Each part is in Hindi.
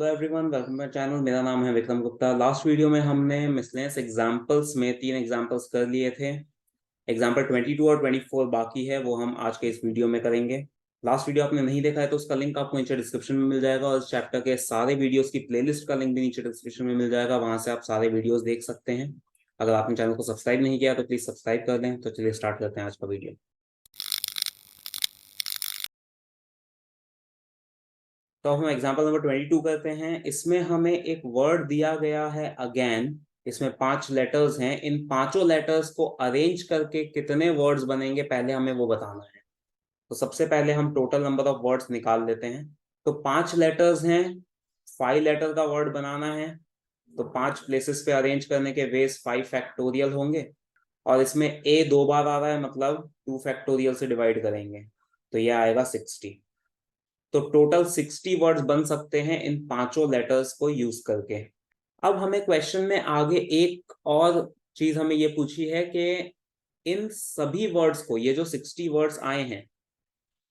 Hello everyone, welcome my channel. मेरा नाम है विक्रम गुप्ता। लास्ट वीडियो में हमने मिसलेनियस एग्जांपल्स में 3 एग्जांपल्स कर लिए थे। एग्जांपल 22 और 24 बाकी है, वो हम आज के इस वीडियो में करेंगे। लास्ट वीडियो आपने नहीं देखा है तो उसका लिंक आपको नीचे डिस्क्रिप्शन में मिल जाएगा, और इस चैप्टर के सारे वीडियोस की प्लेलिस्ट का लिंक भी नीचे डिस्क्रिप्शन में मिल जाएगा। वहां से आप सारे वीडियोस देख सकते हैं। अगर आपने चैनल को सब्सक्राइब नहीं किया तो प्लीज सब्सक्राइब कर दें। तो चलिए स्टार्ट करते हैं आज का वीडियो। तो हम एग्जांपल नंबर 22 करते हैं। इसमें हमें एक वर्ड दिया गया है अगेन। इसमें 5 लेटर्स हैं। इन पांचों लेटर्स को अरेंज करके कितने वर्ड्स बनेंगे पहले हमें वो बताना है। तो सबसे पहले हम टोटल नंबर ऑफ वर्ड्स निकाल लेते हैं। तो 5 लेटर्स हैं, 5 लेटर का वर्ड बनाना है। तो 5 प्लेसेस पे अरेंज करने के वेज 5 फैक्टोरियल होंगे। और इसमें ए 2 बार आ रहा है, मतलब 2 फैक्टोरियल से डिवाइड करेंगे तो ये आएगा 60। तो टोटल 60 वर्ड्स बन सकते हैं इन पांचों लेटर्स को यूज करके। अब हमें क्वेश्चन में आगे एक और चीज हमें ये पूछी है कि इन सभी वर्ड्स को, ये जो 60 वर्ड्स आए हैं,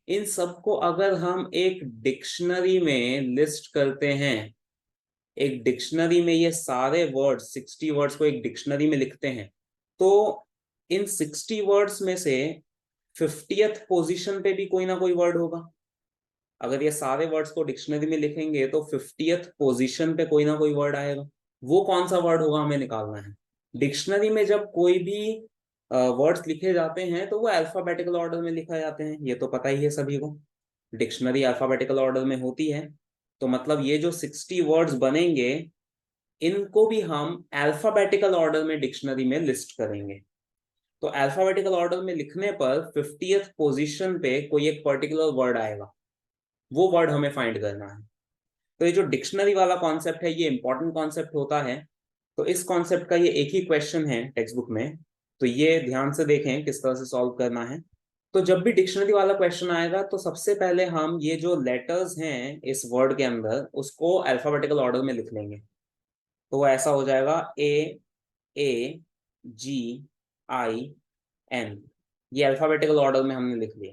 इन सबको अगर हम एक डिक्शनरी में लिस्ट करते हैं, एक डिक्शनरी में ये सारे वर्ड्स 60 वर्ड्स को एक डिक्शनरी में लिखते हैं, तो इन 60 वर्ड्स में से 50th पोजीशन पे भी कोई ना कोई वर्ड होगा। अगर ये सारे वर्ड्स को डिक्शनरी में लिखेंगे तो 50th पोजीशन पे कोई ना कोई वर्ड आएगा। वो कौन सा वर्ड होगा हमें निकालना है। डिक्शनरी में जब कोई भी वर्ड्स लिखे जाते हैं तो वो अल्फाबेटिकल ऑर्डर में लिखा जाते हैं, ये तो पता ही है सभी को। डिक्शनरी अल्फाबेटिकल ऑर्डर में होती है। तो मतलब ये जो 60 वर्ड्स बनेंगे, इनको भी हम अल्फाबेटिकल ऑर्डर में डिक्शनरी में लिस्ट करेंगे। तो अल्फाबेटिकल ऑर्डर में लिखने पर 50th पोजीशन पे कोई एक पर्टिकुलर वर्ड आएगा, वो वर्ड हमें फाइंड करना है। तो ये जो डिक्शनरी वाला कॉन्सेप्ट है, ये इंपॉर्टेंट कॉन्सेप्ट होता है। तो इस कॉन्सेप्ट का ये एक ही क्वेश्चन है टेक्स्ट बुक में, तो ये ध्यान से देखें किस तरह से सॉल्व करना है। तो जब भी डिक्शनरी वाला क्वेश्चन आएगा तो सबसे पहले हम ये जो लेटर्स हैं इस वर्ड के अंदर, उसको अल्फाबेटिकल ऑर्डर में लिख लेंगे। तो वो ऐसा हो जाएगा AAGIN। ये अल्फाबेटिकल ऑर्डर में हमने लिख लिया।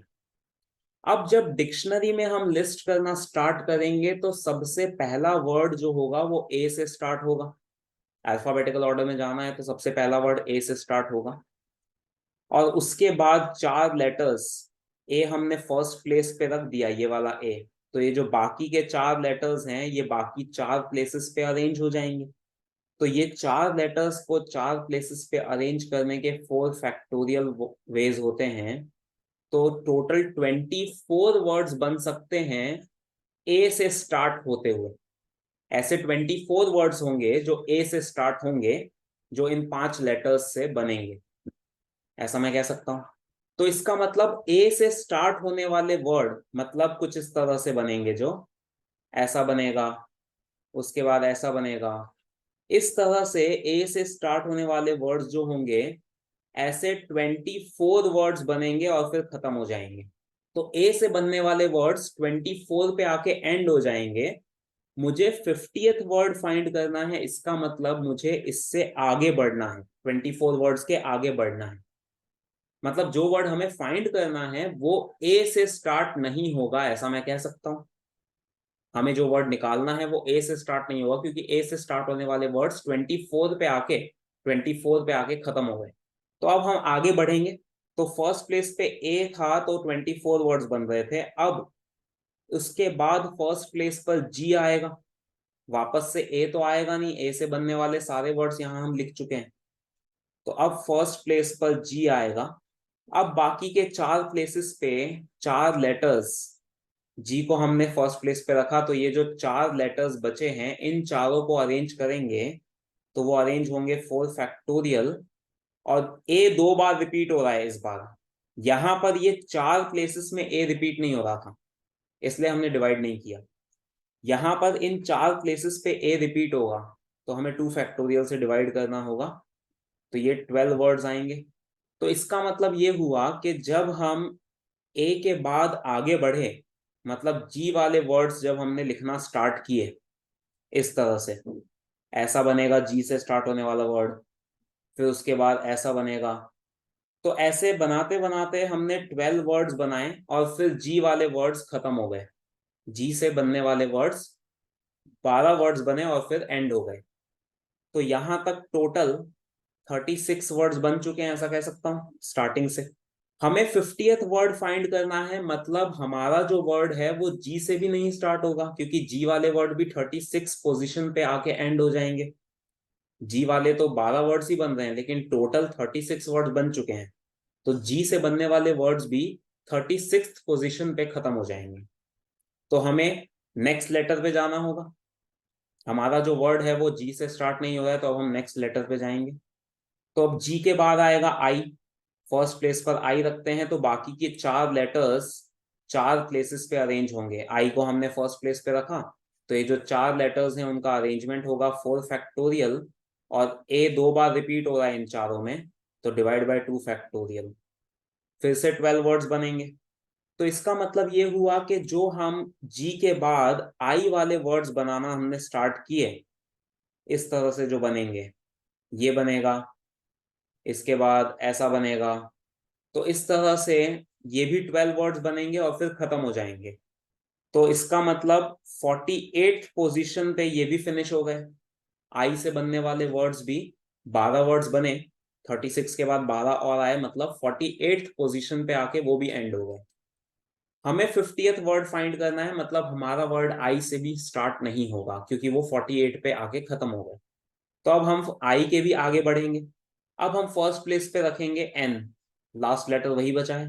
अब जब डिक्शनरी में हम लिस्ट करना स्टार्ट करेंगे तो सबसे पहला वर्ड जो होगा वो ए से स्टार्ट होगा। अल्फाबेटिकल ऑर्डर में जाना है तो सबसे पहला वर्ड ए से स्टार्ट होगा। और उसके बाद 4 लेटर्स, ए हमने फर्स्ट प्लेस पे रख दिया, ये वाला ए। तो ये जो बाकी के 4 लेटर्स हैं ये बाकी 4 प्लेसेस पे अरेंज हो जाएंगे। तो ये 4 लेटर्स को 4 प्लेसेस पे अरेंज करने के 4 फैक्टोरियल वेज होते हैं। तो टोटल 24 वर्ड्स बन सकते हैं ए से स्टार्ट होते हुए। ऐसे 24 वर्ड्स होंगे जो ए से स्टार्ट होंगे, जो इन 5 लेटर्स से बनेंगे, ऐसा मैं कह सकता हूं। तो इसका मतलब ए से स्टार्ट होने वाले वर्ड मतलब कुछ इस तरह से बनेंगे, जो ऐसा बनेगा, उसके बाद ऐसा बनेगा। इस तरह से ए से स्टार्ट होने वाले वर्ड्स जो होंगे, ऐसे 24 वर्ड्स बनेंगे और फिर खत्म हो जाएंगे। तो ए से बनने वाले वर्ड्स 24 पे आके एंड हो जाएंगे। मुझे 50th वर्ड फाइंड करना है, इसका मतलब मुझे इससे आगे बढ़ना है, 24 वर्ड्स के आगे बढ़ना है। मतलब जो वर्ड हमें फाइंड करना है वो ए से स्टार्ट नहीं होगा, ऐसा मैं कह सकता हूं। हमें जो वर्ड निकालना है वो ए से स्टार्ट नहीं होगा, क्योंकि ए से स्टार्ट होने वाले वर्ड्स 24 पे आके खत्म हो गए। तो अब हम आगे बढ़ेंगे। तो फर्स्ट प्लेस पे ए था तो 24 वर्ड्स बन रहे थे। अब उसके बाद फर्स्ट प्लेस पर जी आएगा। वापस से ए तो आएगा नहीं, ए से बनने वाले सारे वर्ड्स यहां हम लिख चुके हैं। तो अब फर्स्ट प्लेस पर जी आएगा। अब बाकी के 4 प्लेसेस पे 4 लेटर्स, जी को हमने फर्स्ट प्लेस पे रखा, तो ये जो 4 लेटर्स बचे हैं इन चारों को अरेंज करेंगे तो वो अरेंज होंगे 4 फैक्टोरियल। और ए 2 बार रिपीट हो रहा है इस बार। यहां पर ये 4 प्लेसेस में ए रिपीट नहीं हो रहा था, इसलिए हमने डिवाइड नहीं किया। यहां पर इन 4 प्लेसेस पे ए रिपीट होगा तो हमें 2 फैक्टोरियल से डिवाइड करना होगा। तो ये 12 वर्ड्स आएंगे। तो इसका मतलब ये हुआ कि जब हम ए के बाद आगे बढ़े, मतलब जी वाले वर्ड्स जब हमने लिखना स्टार्ट किए इस तरह से, ऐसा बनेगा जी से स्टार्ट होने वाला वर्ड, फिर उसके बाद ऐसा बनेगा। तो ऐसे बनाते बनाते हमने 12 वर्ड्स बनाए और फिर जी वाले वर्ड्स खत्म हो गए। जी से बनने वाले वर्ड्स 12 वर्ड्स बने और फिर एंड हो गए। तो यहां तक टोटल 36 वर्ड्स बन चुके हैं, ऐसा कह सकता हूं स्टार्टिंग से। हमें 50th वर्ड फाइंड करना है, मतलब हमारा जो वर्ड है वो जी से भी नहीं स्टार्ट होगा, क्योंकि जी वाले वर्ड भी 36 पोजीशन पे आके एंड हो जाएंगे। जी वाले तो 12 वर्ड्स ही बन रहे हैं, लेकिन टोटल 36 वर्ड्स बन चुके हैं, तो जी से बनने वाले वर्ड्स भी 36th पोजीशन पे खत्म हो जाएंगे। तो हमें नेक्स्ट लेटर पे जाना होगा। हमारा जो वर्ड है वो जी से स्टार्ट नहीं हो रहा है, तो अब हम नेक्स्ट लेटर पे जाएंगे। तो अब जी के बाद आएगा आई। फर्स्ट प्लेस पर आई रखते हैं, तो बाकी के 4 लेटर्स 4 प्लेसेस पे अरेंज होंगे। आई को हमने फर्स्ट प्लेस पे रखा, तो ये जो 4 लेटर्स हैं उनका अरेंजमेंट होगा 4 फैक्टोरियल, और ए 2 बार रिपीट हो रहा है इन चारों में, तो डिवाइड बाय 2 फैक्टोरियल। फिर से 12 वर्ड्स बनेंगे। तो इसका मतलब ये हुआ कि जो हम जी के बाद आई वाले वर्ड्स बनाना हमने स्टार्ट किए, इस तरह से जो बनेंगे, ये बनेगा, इसके बाद ऐसा बनेगा, तो इस तरह से ये भी 12 वर्ड्स बनेंगे और फिर खत्म हो जाएंगे। तो इसका मतलब 48th पोजीशन पे ये भी फिनिश हो गए। आई से बनने वाले वर्ड्स भी 12 वर्ड्स बने, 36 के बाद 12 और आए, मतलब 48th पोजीशन पे आके वो भी एंड हो गए। हमें 50th वर्ड फाइंड करना है, मतलब हमारा वर्ड आई से भी स्टार्ट नहीं होगा, क्योंकि वो 48 पे आके खत्म हो गए। तो अब हम आई के भी आगे बढ़ेंगे। अब हम फर्स्ट प्लेस पे रखेंगे एन, लास्ट लेटर वही बचा है।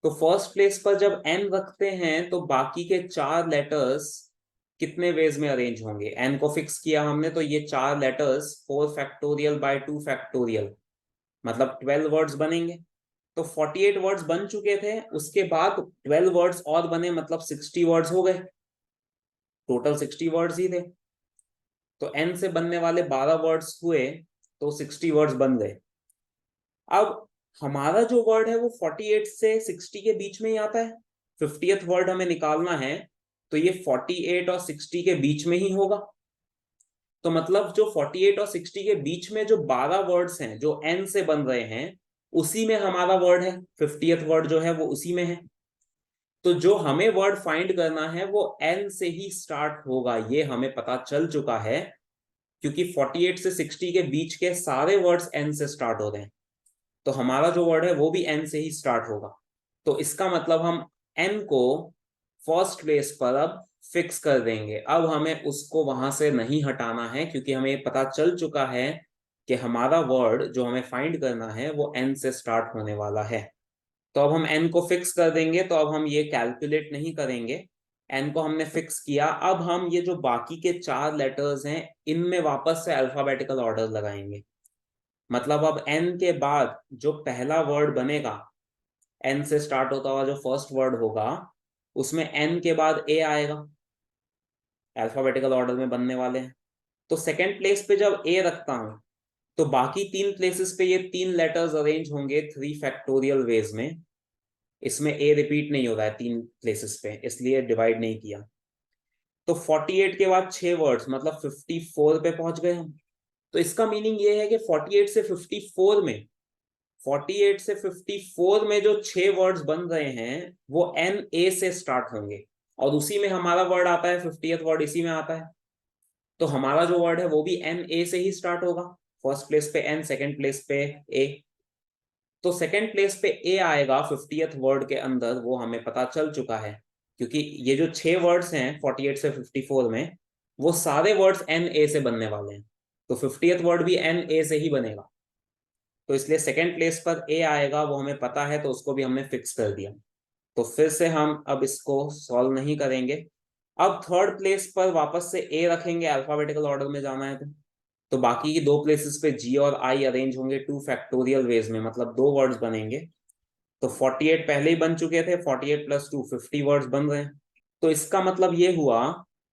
तो फर्स्ट प्लेस पर जब एन रखते हैं, तो बाकी के 4 लेटर्स कितने वेज में अरेंज होंगे, एन को फिक्स किया हमने, तो ये 4 लेटर्स 4 फैक्टोरियल बाय 2 फैक्टोरियल, मतलब 12 वर्ड्स बनेंगे। तो 48 वर्ड्स बन चुके थे, उसके बाद 12 वर्ड्स और बने, मतलब 60 वर्ड्स हो गए। टोटल 60 वर्ड्स ही थे, तो एन से बनने वाले 12 वर्ड्स हुए, तो 60 वर्ड्स बन गए। अब हमारा जो वर्ड है वो 48 से 60 के बीच में ही आता है। 50th वर्ड हमें निकालना है, तो ये 48 और 60 के बीच में ही होगा। तो मतलब जो 48 और 60 के बीच में जो 12 वर्ड्स हैं जो एन से बन रहे हैं, उसी में हमारा वर्ड है। 50th वर्ड जो है वो उसी में है। तो जो हमें वर्ड फाइंड करना है वो एन से ही स्टार्ट होगा, ये हमें पता चल चुका है, क्योंकि 48 से 60 के बीच के सारे वर्ड्स एन से स्टार्ट हो रहे हैं। तो हमारा जो वर्ड है वो भी एन से ही स्टार्ट होगा। तो इसका मतलब हम एन को फर्स्ट प्लेस पर अब फिक्स कर देंगे। अब हमें उसको वहां से नहीं हटाना है, क्योंकि हमें पता चल चुका है कि हमारा वर्ड जो हमें फाइंड करना है वो एन से स्टार्ट होने वाला है। तो अब हम एन को फिक्स कर देंगे, तो अब हम ये कैलकुलेट नहीं करेंगे। एन को हमने फिक्स किया, अब हम ये जो बाकी के 4 लेटर्स हैं इनमें वापस से अल्फाबेटिकल ऑर्डर लगाएंगे। मतलब अब एन के बाद जो पहला वर्ड बनेगा, एन से स्टार्ट होता हुआ जो फर्स्ट वर्ड होगा, उसमें एन के बाद ए आएगा, अल्फाबेटिकल ऑर्डर में बनने वाले हैं। तो सेकंड प्लेस पे जब ए रखता हूं, तो बाकी 3 प्लेसेस पे ये 3 लेटर्स अरेंज होंगे 3 फैक्टोरियल वेज में। इसमें ए रिपीट नहीं हो रहा है 3 प्लेसेस पे, इसलिए डिवाइड नहीं किया। तो 48 के बाद 6 वर्ड्स, मतलब 54 पे पहुंच गए हम। तो इसका मीनिंग ये है कि 48 से 54 में 48 से 54 में जो 6 वर्ड्स बन रहे हैं वो एन ए से स्टार्ट होंगे, और उसी में हमारा वर्ड आता है, 50th वर्ड इसी में आता है। तो हमारा जो वर्ड है वो भी एन ए से ही स्टार्ट होगा। फर्स्ट प्लेस पे एन, सेकंड प्लेस पे ए। तो सेकंड प्लेस पे ए आएगा 50th वर्ड के अंदर, वो हमें पता चल चुका है, क्योंकि ये जो 6 वर्ड्स हैं 48 से 54 में, वो सारे वर्ड्स एन ए से बनने वाले हैं। तो 50th वर्ड भी एन ए से ही बनेगा, तो इसलिए सेकंड प्लेस पर ए आएगा, वो हमें पता है, तो उसको भी हमने फिक्स कर दिया। तो फिर से हम अब इसको सॉल्व नहीं करेंगे। अब थर्ड प्लेस पर वापस से ए रखेंगे, अल्फाबेटिकल ऑर्डर में जाना है तो बाकी की 2 प्लेसेस पे जी और आई अरेंज होंगे 2 फैक्टोरियल वेज में, मतलब 2 वर्ड्स बनेंगे। तो 48 पहले ही बन चुके थे, 48 प्लस 2 50 वर्ड्स बन रहे हैं। तो इसका मतलब ये हुआ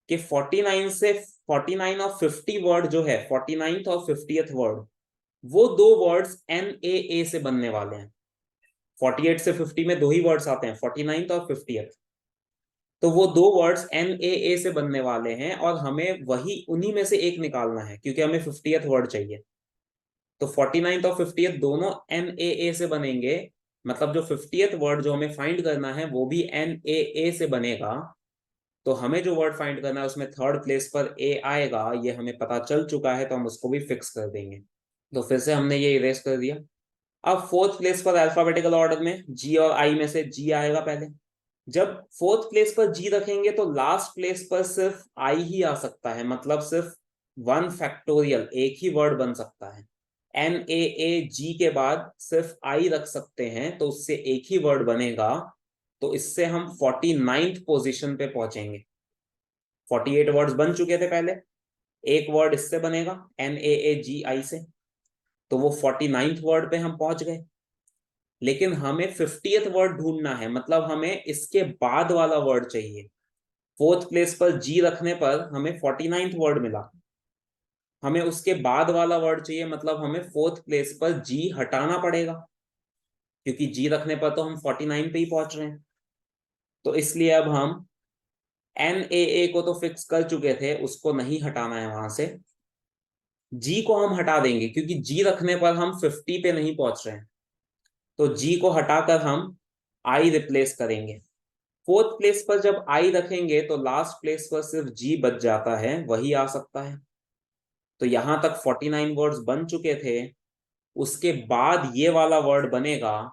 कि 49 से 49 और 50 वर्ड जो है, 49th और 50th वर्ड, वो 2 वर्ड्स एन ए से बनने वाले हैं। 48 से 50 में 2 ही वर्ड्स आते हैं, 49th और 50th। तो वो 2 वर्ड्स एन ए से बनने वाले हैं, और हमें वही उन्हीं में से एक निकालना है, क्योंकि हमें 50th वर्ड चाहिए। तो 49th और 50th दोनों एन ए से बनेंगे, मतलब जो 50th वर्ड जो हमें फाइंड करना है वो भी एन ए से बनेगा। तो हमें जो वर्ड फाइंड करना है उसमें थर्ड प्लेस पर ए आएगा, ये हमें पता चल चुका है, तो हम उसको भी फिक्स कर देंगे। तो फिर से हमने ये इरेज कर दिया। अब फोर्थ प्लेस पर अल्फाबेटिकल ऑर्डर में जी और आई में से जी आएगा पहले। जब फोर्थ प्लेस पर जी रखेंगे तो लास्ट प्लेस पर सिर्फ आई ही आ सकता है, मतलब सिर्फ 1 फैक्टोरियल, एक ही वर्ड बन सकता है। NAAG के बाद सिर्फ आई रख सकते हैं तो उससे एक ही वर्ड बनेगा। तो इससे हम 49th पोजीशन पे पहुंचेंगे। 48 वर्ड्स बन चुके थे पहले, एक वर्ड इससे बनेगा NAAGI से, तो वो 49th वर्ड पे हम पहुंच गए। लेकिन हमें 50th वर्ड ढूंढना है, मतलब हमें इसके बाद वाला वर्ड चाहिए। फोर्थ प्लेस पर जी रखने पर हमें 49th वर्ड मिला, हमें उसके बाद वाला वर्ड चाहिए, मतलब हमें फोर्थ प्लेस पर जी हटाना पड़ेगा, क्योंकि जी रखने पर तो हम 49 पे ही पहुंच रहे हैं। तो इसलिए अब हम NAA को तो फिक्स कर चुके थे, उसको नहीं हटाना है वहां से। जी को हम हटा देंगे क्योंकि जी रखने पर हम 50 पे नहीं पहुंच रहे हैं, तो जी को हटाकर हम आई रिप्लेस करेंगे। फोर्थ प्लेस पर जब आई रखेंगे तो लास्ट प्लेस पर सिर्फ जी बच जाता है, वही आ सकता है। तो यहां तक 49 वर्ड्स बन चुके थे, उसके बाद ये वाला वर्ड बनेगा,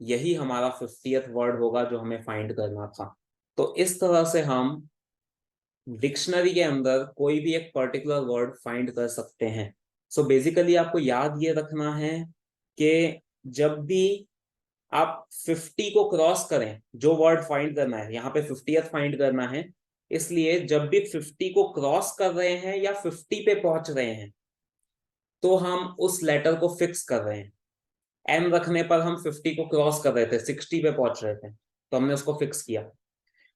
यही हमारा 50th वर्ड होगा जो हमें फाइंड करना था। तो इस तरह से हम डिक्शनरी के अंदर कोई भी एक पर्टिकुलर वर्ड फाइंड कर सकते हैं। सो बेसिकली आपको याद ये रखना है कि जब भी आप 50 को क्रॉस करें, जो वर्ड फाइंड करना है, यहाँ पे 50th फाइंड करना है, इसलिए जब भी 50 को क्रॉस कर रहे हैं या 50 पे पहुंच रहे हैं तो हम उस लेटर को फिक्स कर रहे हैं। एन रखने पर हम 50 को क्रॉस कर रहे थे, 60 पे पहुंच रहे थे, तो हमने उसको फिक्स किया।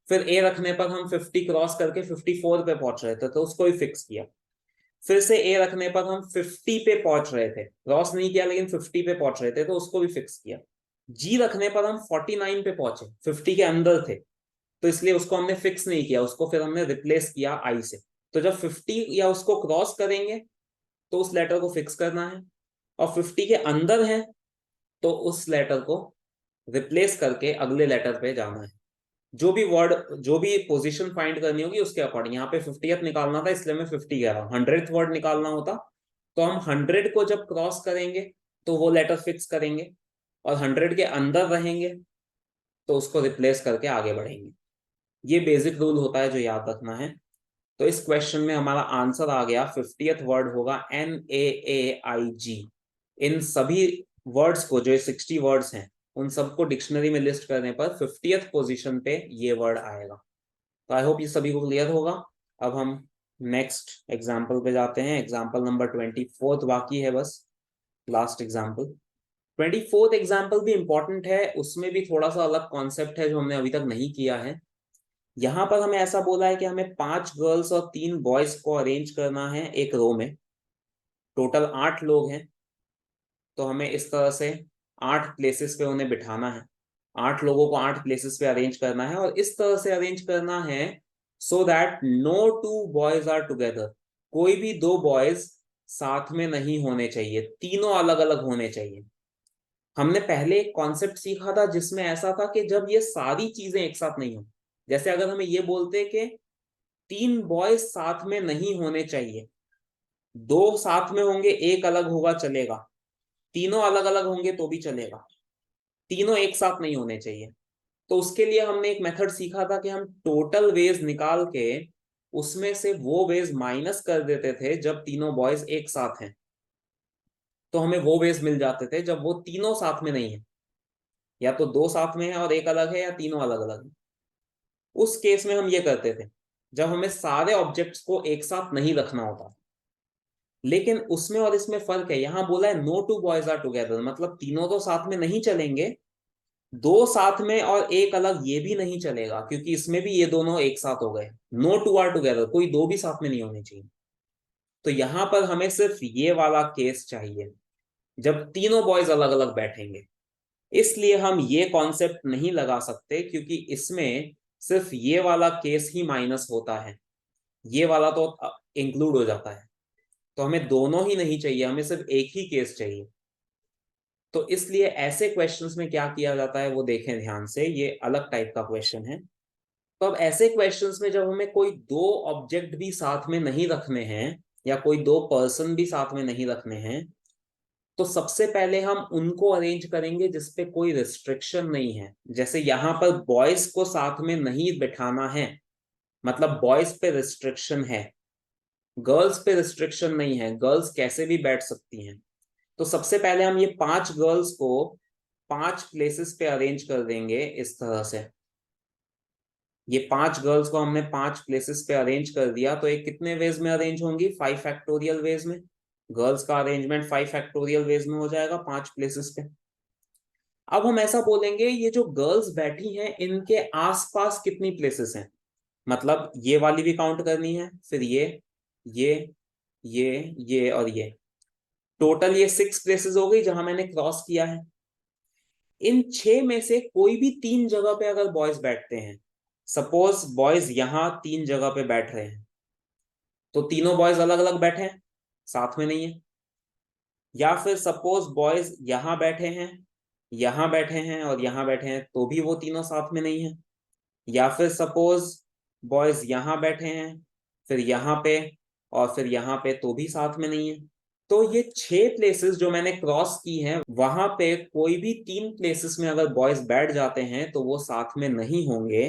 फिर ए रखने पर हम 50 क्रॉस करके 54 पे पहुंच रहे थे, तो उसको भी फिक्स किया। फिर से ए रखने पर हम 50 पे पहुंच रहे थे, क्रॉस नहीं किया लेकिन 50 पे पहुंच रहे थे, तो उसको भी फिक्स किया। जी रखने पर हम 49 पे पहुंचे, 50 के अंदर थे, तो इसलिए उसको हमने फिक्स नहीं किया, उसको फिर हमने रिप्लेस किया आई से। तो जब 50 या उसको क्रॉस करेंगे तो उस लेटर को फिक्स करना है, और 50 के अंदर है तो उस लेटर को रिप्लेस करके अगले लेटर पे जाना है। जो भी वर्ड, जो भी पोजीशन फाइंड करनी होगी उसके अकॉर्डिंग। यहाँ पे 50th निकालना था इसलिए मैं 50 कह रहा हूँ। 100th वर्ड निकालना होता तो हम 100 को जब क्रॉस करेंगे तो वो लेटर फिक्स करेंगे, और 100 के अंदर रहेंगे तो उसको रिप्लेस करके आगे बढ़ेंगे। ये बेसिक रूल होता है जो याद रखना है। तो इस क्वेश्चन में हमारा आंसर आ गया, 50th वर्ड होगा NAAIG। इन सभी वर्ड्स को, जो 60 वर्ड्स हैं, उन सबको डिक्शनरी में लिस्ट करने पर 50th पोजीशन पे ये वर्ड आएगा। तो आई होप ये सभी को क्लियर होगा। अब हम नेक्स्ट एग्जाम्पल पे जाते हैं। एग्जाम्पल नंबर 24 बाकी है, बस लास्ट एग्जाम्पल। 24th एग्जाम्पल भी इंपॉर्टेंट है, उसमें भी थोड़ा सा अलग कॉन्सेप्ट है जो हमने अभी तक नहीं किया है। यहाँ पर हमें ऐसा बोला है कि हमें 5 गर्ल्स और 3 बॉयज को अरेंज करना है एक रो में। टोटल 8 लोग हैं, तो हमें इस तरह से 8 प्लेसेस पे उन्हें बिठाना है। 8 लोगों को 8 प्लेसेस पे अरेंज करना है, और इस तरह से अरेंज करना है so that no two boys are together. कोई भी दो बॉयज साथ में नहीं होने चाहिए, तीनों अलग अलग होने चाहिए। हमने पहले एक कॉन्सेप्ट सीखा था जिसमें ऐसा था कि जब ये सारी चीजें एक साथ नहीं हो, जैसे अगर हमें ये बोलते कि 3 बॉयज साथ में नहीं होने चाहिए, 2 साथ में होंगे एक अलग होगा चलेगा, तीनों अलग अलग होंगे तो भी चलेगा, तीनों एक साथ नहीं होने चाहिए। तो उसके लिए हमने एक मेथड सीखा था कि हम टोटल वेज निकाल के उसमें से वो वेज माइनस कर देते थे जब तीनों बॉयज एक साथ हैं, तो हमें वो वेज मिल जाते थे जब वो तीनों साथ में नहीं है, या तो 2 साथ में है और एक अलग है, या तीनों अलग अलग है। उस केस में हम ये करते थे जब हमें सारे ऑब्जेक्ट्स को एक साथ नहीं रखना होता। लेकिन उसमें और इसमें फर्क है, यहां बोला है no two boys are together, मतलब तीनों तो साथ में नहीं चलेंगे, 2 साथ में और एक अलग ये भी नहीं चलेगा, क्योंकि इसमें भी ये दोनों एक साथ हो गए। नो टू आर टुगेदर, कोई 2 भी साथ में नहीं होने चाहिए। तो यहां पर हमें सिर्फ ये वाला केस चाहिए जब तीनों बॉयज अलग अलग बैठेंगे। इसलिए हम ये कॉन्सेप्ट नहीं लगा सकते, क्योंकि इसमें सिर्फ ये वाला केस ही माइनस होता है, ये वाला तो इंक्लूड हो जाता है। तो हमें दोनों ही नहीं चाहिए, हमें सिर्फ एक ही केस चाहिए। तो इसलिए ऐसे क्वेश्चंस में क्या किया जाता है वो देखें ध्यान से, ये अलग टाइप का क्वेश्चन है। तो अब ऐसे क्वेश्चंस में जब हमें कोई दो ऑब्जेक्ट भी साथ में नहीं रखने हैं या कोई दो पर्सन भी साथ में नहीं रखने हैं, तो सबसे पहले हम उनको अरेंज करेंगे जिसपे कोई रिस्ट्रिक्शन नहीं है। जैसे यहां पर बॉयज को साथ में नहीं बिठाना है, मतलब बॉयज पे रिस्ट्रिक्शन है, गर्ल्स पे रिस्ट्रिक्शन नहीं है, गर्ल्स कैसे भी बैठ सकती हैं। तो सबसे पहले हम ये 5 गर्ल्स को 5 प्लेसेस पे अरेंज कर देंगे इस तरह से। ये 5 गर्ल्स को हमने 5 प्लेसेस पे अरेंज कर दिया, तो ये कितने वेज में अरेंज होंगी? 5 फैक्टोरियल वेज में। गर्ल्स का अरेंजमेंट 5 फैक्टोरियल वेज में हो जाएगा 5 प्लेसेस पे। अब हम ऐसा बोलेंगे, ये जो गर्ल्स बैठी हैं इनके आसपास कितनी प्लेसेस हैं, मतलब ये वाली भी काउंट करनी है, फिर ये ये और ये, टोटल ये 6 प्लेसेस हो गई जहां मैंने क्रॉस किया है। इन 6 में से कोई भी 3 जगह पे अगर बॉयज बैठते हैं, सपोज बॉयज यहां 3 जगह पे बैठ रहे हैं, तो तीनों बॉयज अलग अलग बैठे हैं, साथ में नहीं है। या फिर सपोज बॉयज यहां बैठे हैं, यहां बैठे हैं और यहां बैठे हैं, तो भी वो तीनों साथ में नहीं है। या फिर सपोज बॉयज यहां बैठे हैं, फिर यहां पे और फिर यहां पे, तो भी साथ में नहीं है। तो ये 6 प्लेसेस जो मैंने क्रॉस की हैं, वहां पे कोई भी 3 प्लेसेस में अगर बॉयज बैठ जाते हैं तो वो साथ में नहीं होंगे।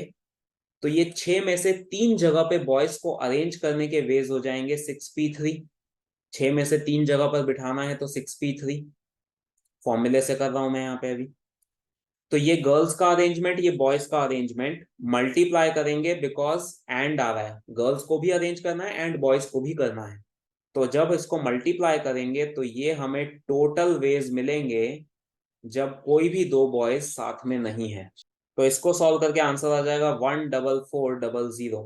तो ये 6 में से 3 जगह पे बॉयज को अरेंज करने के वेज हो जाएंगे 6p3। 6 में से 3 जगह पर बिठाना है तो 6p3, फॉर्मूले से कर रहा हूं मैं यहाँ पे अभी। तो ये गर्ल्स का अरेंजमेंट, ये बॉयज का अरेंजमेंट मल्टीप्लाई करेंगे, बिकॉज एंड आ रहा है, गर्ल्स को भी अरेंज करना है एंड बॉयज को भी करना है। तो जब इसको मल्टीप्लाई करेंगे तो ये हमें टोटल वेज मिलेंगे जब कोई भी दो बॉयज साथ में नहीं है। तो इसको सॉल्व करके आंसर आ जाएगा 14400।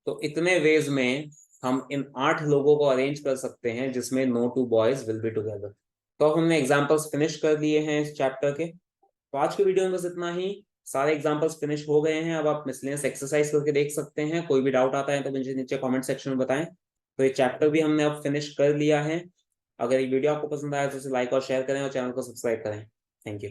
तो इतने वेज में हम इन 8 लोगों को अरेंज कर सकते हैं जिसमें no two boys will be together. तो अब हमने एग्जांपल्स फिनिश कर लिए हैं इस चैप्टर के। तो आज के वीडियो में बस इतना ही, सारे एग्जांपल्स फिनिश हो गए हैं। अब आप मिसलेनियस एक्सरसाइज करके देख सकते हैं, कोई भी डाउट आता है तो मुझे नीचे कमेंट सेक्शन में बताएं। तो ये चैप्टर भी हमने अब फिनिश कर लिया है। अगर ये वीडियो आपको पसंद आया तो इसे लाइक और शेयर करें और चैनल को सब्सक्राइब करें। Thank you.